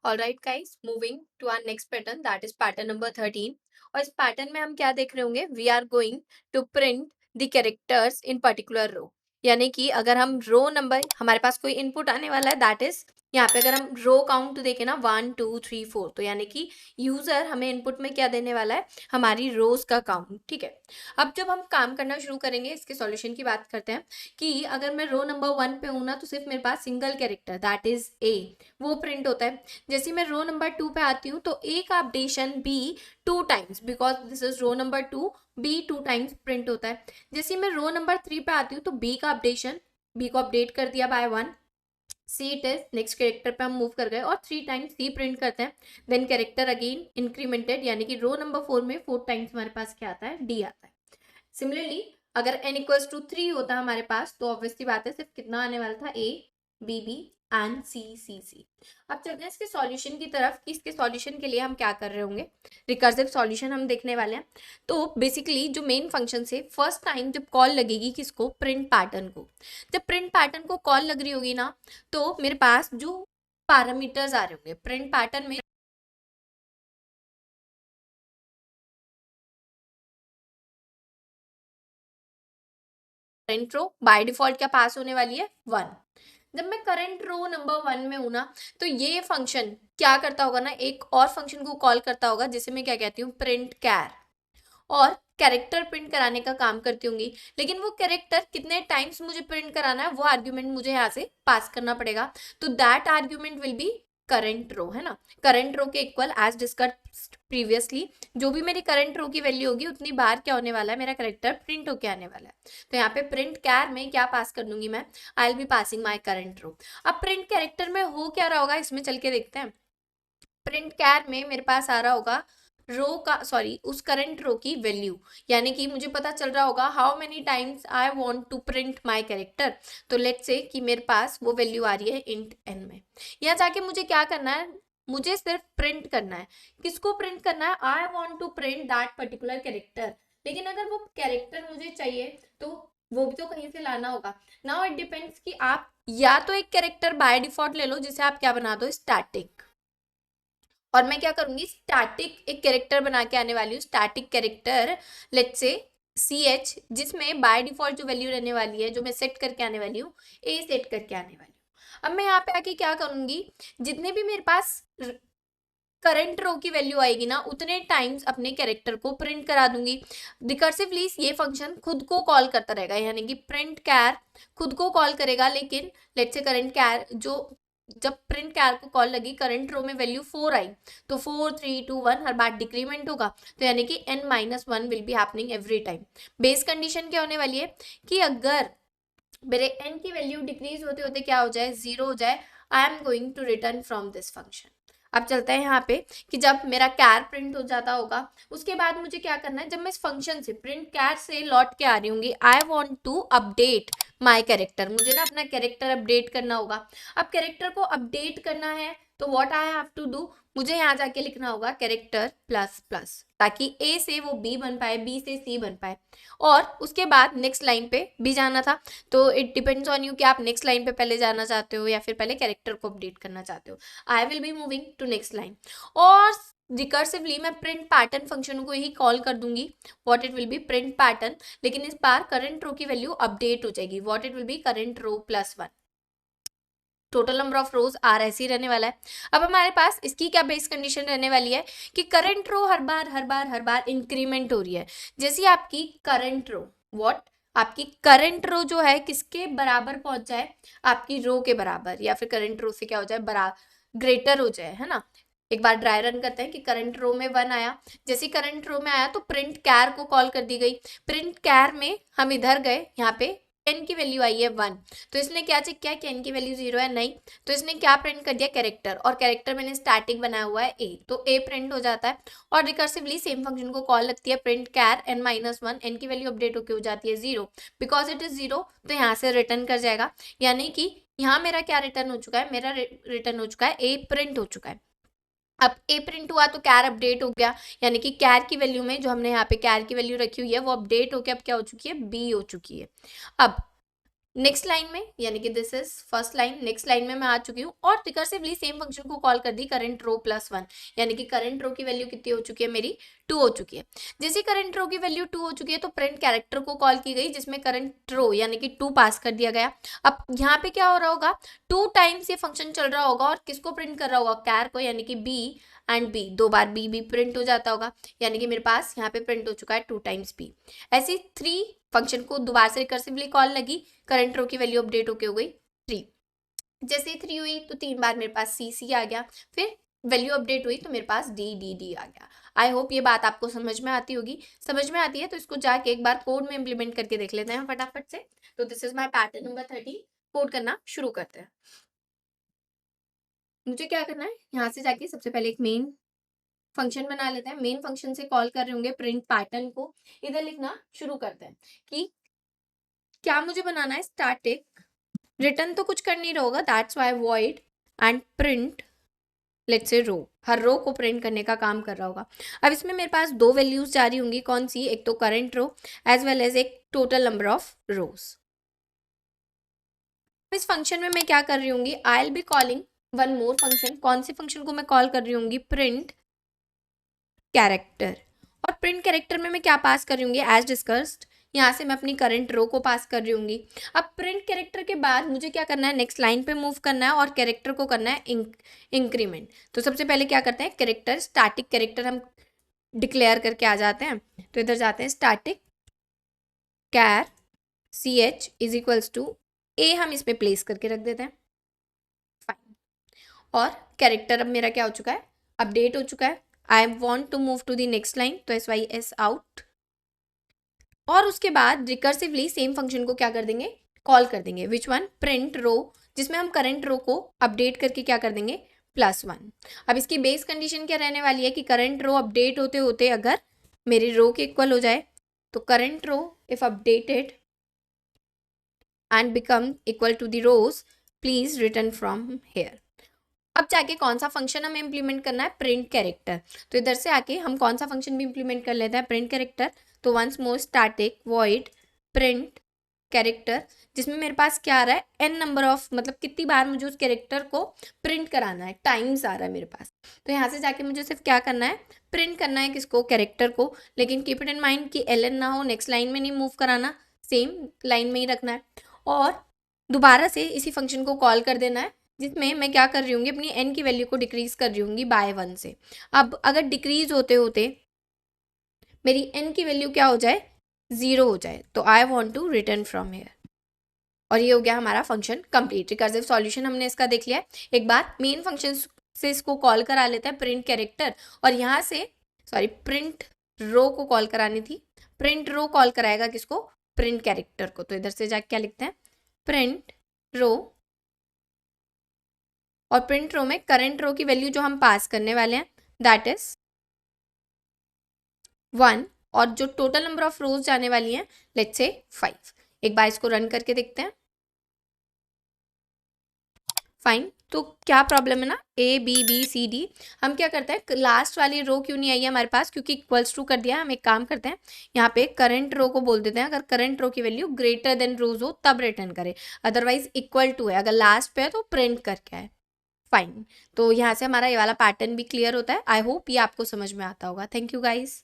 Alright guys, moving to our next pattern that is pattern number 13। और इस pattern में हम क्या देख रहे होंगे, we are going to print the characters in particular row. यानी कि अगर हम रो नंबर, हमारे पास कोई इनपुट आने वाला है, दैट इज यहाँ पे अगर हम रो काउंट देखें ना 1 2 3 4, तो यानी कि यूजर हमें इनपुट में क्या देने वाला है, हमारी रोज का काउंट। ठीक है, अब जब हम काम करना शुरू करेंगे, इसके सॉल्यूशन की बात करते हैं कि अगर मैं रो नंबर 1 पे हूं ना, तो सिर्फ मेरे पास single character that is a वो प्रिंट होता है। जैसे मैं रो नंबर 2 पे आती हूँ, तो ए का updation B 2 times, because this is row number 2, B 2 times print होता है। जैसे मैं रो नंबर 3 पे आती हूँ, तो बी का अपडेशन, बी को अपडेट कर दिया by 1। See it is, next character पे हम मूव कर गए और 3 टाइम्स सी प्रिंट करते हैं। देन कैरेक्टर अगेन इंक्रीमेंटेड, यानी कि रो नंबर 4 में 4 टाइम्स हमारे पास क्या आता है, डी आता है। सिमिलरली अगर n इक्वल्स टू 3 होता है हमारे पास, तो ऑब्वियसली बात है सिर्फ कितना आने वाला था, ए बी बी एंड सी सी सी। अब चलते हैं इसके सॉल्यूशन की तरफ कि इसके सॉल्यूशन के लिए हम क्या कर रहे होंगे। रिकर्सिव सॉल्यूशन हम देखने वाले हैं। तो बेसिकली जो मेन फंक्शन से फर्स्ट टाइम जब कॉल लगेगी किसको, प्रिंट पैटर्न को, जब प्रिंट पैटर्न को कॉल लग रही होगी ना, तो मेरे पास जो पैरामीटर्स आ रहे होंगे प्रिंट पैटर्न में, प्रिंट रो बाय डिफॉल्ट क्या पास होने वाली है, 1। जब मैं करंट रो नंबर 1 में हूं ना, तो ये फंक्शन क्या करता होगा ना, एक और फंक्शन को कॉल करता होगा जिसे मैं क्या कहती हूँ, प्रिंट कैर, और कैरेक्टर प्रिंट कराने का काम करती होंगी। लेकिन वो कैरेक्टर कितने टाइम्स मुझे प्रिंट कराना है, वो आर्ग्यूमेंट मुझे यहाँ से पास करना पड़ेगा। तो that argument will be current row, है ना। करंट रो के इक्वल एज डिस्कस्ड प्रीवियसली, जो भी मेरी करंट रो की वैल्यू होगी उतनी बार क्या होने वाला है, मेरा कैरेक्टर प्रिंट होके आने वाला है। तो यहाँ पे प्रिंट कैर में क्या पास कर दूंगी मैं, I will be passing my current row. अब प्रिंट कैरेक्टर में हो क्या रहा होगा, इसमें चल के देखते हैं। प्रिंट कैर में मेरे पास आ रहा होगा रो का, सॉरी, उस करंट रो की वैल्यू, यानी कि मुझे पता चल रहा होगा how many times I want to print my character. तो लेट्स से कि मेरे पास वो वैल्यू आ रही है इंट एन में। यहाँ जाके मुझे क्या करना है, मुझे सिर्फ प्रिंट करना है। किसको प्रिंट करना है, I want to print that particular character. लेकिन अगर वो कैरेक्टर मुझे चाहिए, तो वो भी तो कहीं से लाना होगा। नाउ इट डिपेंड्स कि आप या तो एक कैरेक्टर बाय डिफॉल्ट ले लो, जिसे आप क्या बना दो, स्टैटिक। और मैं क्या करूंगी, स्टैटिक एक कैरेक्टर बना के आने वाली हूँ, static character let's say C H, जिसमें बाय डिफॉल्ट जो वैल्यू रहने वाली है, जो मैं सेट करके आने वाली हूँ, ए सेट करके आने वाली हूँ। अब मैं यहाँ पे आके क्या करूंगी, जितने भी मेरे पास करंट रो की वैल्यू आएगी ना, उतने टाइम्स अपने कैरेक्टर को प्रिंट करा दूंगी। रिकर्सिवली ये फंक्शन खुद को कॉल करता रहेगा, यानी कि प्रिंट कैर खुद को कॉल करेगा। लेकिन लेट्स से करंट कैर जो, जब प्रिंट कैर को कॉल लगी, करंट रो में वैल्यू 4 आई, तो 4 3 2 1 हर बार डिक्रीमेंट होगा। तो यानी कि n-1 will be happening every time. Base condition क्या होने वाली है कि अगर मेरे n की वैल्यू डिक्रीज होते होते क्या हो जाए, 0 हो जाए, I am going to return from this function. अब चलते हैं यहाँ पे कि जब मेरा कैर प्रिंट हो जाता होगा, उसके बाद मुझे क्या करना है, जब मैं इस फंक्शन से प्रिंट कैर से लौट के आ रही हूँ, I want to update my character, मुझे ना अपना कैरेक्टर अपडेट करना होगा। अब कैरेक्टर को अपडेट करना है, तो what I have to do, मुझे यहाँ जाके लिखना होगा कैरेक्टर प्लस प्लस, ताकि ए से वो बी बन पाए, बी से सी बन पाए। और उसके बाद नेक्स्ट लाइन पे भी जाना था। तो इट डिपेंड्स ऑन यू कि आप नेक्स्ट लाइन पे पहले जाना चाहते हो या फिर पहले कैरेक्टर को अपडेट करना चाहते हो। I will be moving to next line, और रिकर्सिवली मैं प्रिंट पैटर्न फंक्शन को ही कॉल कर दूंगी। What it will be, print pattern, लेकिन इस बार करंट रो की वैल्यू अपडेट हो जाएगी। What it will be, current row plus 1। Total number of rows are ऐसे ही रहने वाला है। अब हमारे पास इसकी क्या बेस कंडीशन रहने वाली है कि करंट रो हर बार इंक्रीमेंट हो रही है। जैसे आपकी करंट रो, व्हाट, आपकी करंट रो जो है किसके बराबर पहुंच जाए, आपकी रो के बराबर, या फिर करंट रो से क्या हो जाए, ग्रेटर हो जाए, है ना। एक बार ड्राई रन करते हैं कि करंट रो में 1 आया। जैसे करंट रो में आया, तो प्रिंट कैर को कॉल कर दी गई। प्रिंट कैर में हम इधर गए, यहाँ पे n की वैल्यू आई है 1, तो इसने क्या चेक किया कि n की वैल्यू 0 है, नहीं, तो इसने क्या प्रिंट कर दिया, कैरेक्टर, और कैरेक्टर मैंने स्टैटिक बनाया हुआ है a, तो a प्रिंट हो जाता है। और रिकर्सिवली सेम फंक्शन को कॉल लगती है प्रिंट कैर n-1, n की वैल्यू अपडेट होकर हो जाती है 0, बिकॉज इट इज 0, तो यहाँ से रिटर्न कर जाएगा। यानी कि यहाँ मेरा क्या रिटर्न हो चुका है, मेरा रिटर्न हो चुका है a प्रिंट हो चुका है। अब ए प्रिंट हुआ तो कैर अपडेट हो गया, यानी कि कैर की वैल्यू में जो हमने यहाँ पे कैर की वैल्यू रखी हुई है, वो अपडेट होकर अब क्या हो चुकी है, बी हो चुकी है। अब नेक्स्ट लाइन में, यानी कि this is first line, next line में मैं आ चुकी हूँ और रिकर्सिवली सेम फंक्शन को कॉल कर दी करंट रो प्लस 1, यानी कि करंट रो की वैल्यू कितनी हो चुकी है मेरी 2 हो चुकी है। जैसे करंट रो की वैल्यू 2 हो चुकी है तो प्रिंट कैरेक्टर को कॉल की गई जिसमें करंट रो यानी कि 2 पास कर दिया गया। अब यहाँ पे क्या हो रहा होगा, 2 टाइम्स ये फंक्शन चल रहा होगा और किसको प्रिंट कर रहा होगा, कैर को, यानी कि बी एंड बी, 2 बार बी भी प्रिंट हो जाता होगा, यानी कि मेरे पास यहाँ पे प्रिंट हो चुका है 2 टाइम्स बी। ऐसी 3 फंक्शन को दोबारा से रिकर्सिवली कॉल लगी, करंट रो की वैल्यू अपडेट होके हो गई 3। जैसे 3 हुई तो 3 बार मेरे पास सी आ गया, फिर वैल्यू अपडेट हुई तो मेरे पास डी आ गया। आई होप ये बात आपको समझ में आती होगी। समझ में आती है तो इसको जाके एक बार कोड में इंप्लीमेंट करके देख लेते हैं फटाफट से। तो this is my pattern number 30। Code करना शुरू करते हैं। मुझे क्या करना है, यहाँ से जाके सबसे पहले एक मेन फंक्शन बना लेते हैं। मेन फंक्शन से कॉल कर रहे होंगे प्रिंट पैटर्न को, इधर लिखना शुरू करते हैं कि क्या मुझे बनाना है, स्टैटिक रिटर्न तो कुछ कर नहीं रहा होगा, that's why void and print let's say row, हर रो को प्रिंट करने का काम कर रहा होगा। अब इसमें मेरे पास 2 वैल्यूज जा रही होंगी, कौन सी, एक तो करंट रो एज वेल एज एक टोटल नंबर ऑफ रोज। इस फंक्शन में मैं क्या कर रही होंगी, आई will be calling one more function. कौन सी फंक्शन को मैं कॉल कर रही होंगी, प्रिंट कैरेक्टर। और प्रिंट कैरेक्टर में मैं क्या पास कर रही होंगी, एज डिस्कस्ड यहाँ से मैं अपनी करंट रो को पास कर रही होंगी। अब प्रिंट कैरेक्टर के बाद मुझे क्या करना है, नेक्स्ट लाइन पे मूव करना है और कैरेक्टर को करना है इंक्रीमेंट। तो सबसे पहले क्या करते हैं, कैरेक्टर, स्टैटिक कैरेक्टर हम डिक्लेयर करके आ जाते हैं। तो इधर जाते हैं static char C H is equals to a, हम इस पे प्लेस करके रख देते हैं। फाइन। और कैरेक्टर अब मेरा क्या हो चुका है, अपडेट हो चुका है। I want to move to the next line, तो एस वाई एस आउट। और उसके बाद रिकर्सिवली सेम फंक्शन को क्या कर देंगे, कॉल कर देंगे, विच वन, प्रिंट रो, जिसमें हम करंट रो को अपडेट करके क्या कर देंगे, +1। अब इसकी बेस कंडीशन क्या रहने वाली है कि करंट रो अपडेट होते होते अगर मेरी रो के इक्वल हो जाए, तो current row if updated and become equal to the rows please return from here. अब जाके कौन सा फंक्शन हमें इंप्लीमेंट करना है, प्रिंट कैरेक्टर। तो इधर से आके हम कौन सा फंक्शन भी इंप्लीमेंट कर लेते हैं, प्रिंट कैरेक्टर। तो once more static void print character, जिसमें मेरे पास क्या आ रहा है, n नंबर ऑफ, मतलब कितनी बार मुझे उस कैरेक्टर को प्रिंट कराना है, टाइम्स आ रहा है मेरे पास। तो यहाँ से जाके मुझे सिर्फ क्या करना है, प्रिंट करना है किसको, कैरेक्टर को। लेकिन कीप इट इन माइंड कि ln ना हो, नेक्स्ट लाइन में नहीं मूव कराना, सेम लाइन में ही रखना है। और दोबारा से इसी फंक्शन को कॉल कर देना है, जिसमें मैं क्या कर रही हूँ, अपनी n की वैल्यू को डिक्रीज कर रही हूँ बाय 1 से। अब अगर डिक्रीज होते होते मेरी n की वैल्यू क्या हो जाए, 0 हो जाए, तो I want to return from here. और ये हो गया हमारा फंक्शन कंप्लीट। रिकर्सिव सॉल्यूशन हमने इसका देख लिया है। एक बार मेन फंक्शन से इसको कॉल करा लेते हैं, प्रिंट कैरेक्टर, और यहाँ से सॉरी प्रिंट रो को कॉल करानी थी, प्रिंट रो कॉल कराएगा किसको, प्रिंट कैरेक्टर को। तो इधर से जाके क्या लिखते हैं, प्रिंट रो, और प्रिंट रो में करंट रो की वैल्यू जो हम पास करने वाले हैं दैट इज 1, और जो टोटल नंबर ऑफ रोज जाने वाली हैं लेट्स से 5। एक बार इसको रन करके देखते हैं। फाइन। तो क्या प्रॉब्लम है ना, A B B C D, हम क्या करते हैं, लास्ट वाली रो क्यों नहीं आई है हमारे पास, क्योंकि इक्वल्स टू कर दिया है। हम एक काम करते हैं, यहाँ पे करंट रो को बोल देते हैं, अगर करंट रो की वैल्यू ग्रेटर देन रोज हो तब रिटर्न करे, अदरवाइज इक्वल टू है, अगर लास्ट पे है तो प्रिंट करके है। फाइन। तो यहाँ से हमारा ये वाला पैटर्न भी क्लियर होता है। आई होप ये आपको समझ में आता होगा। Thank you guys.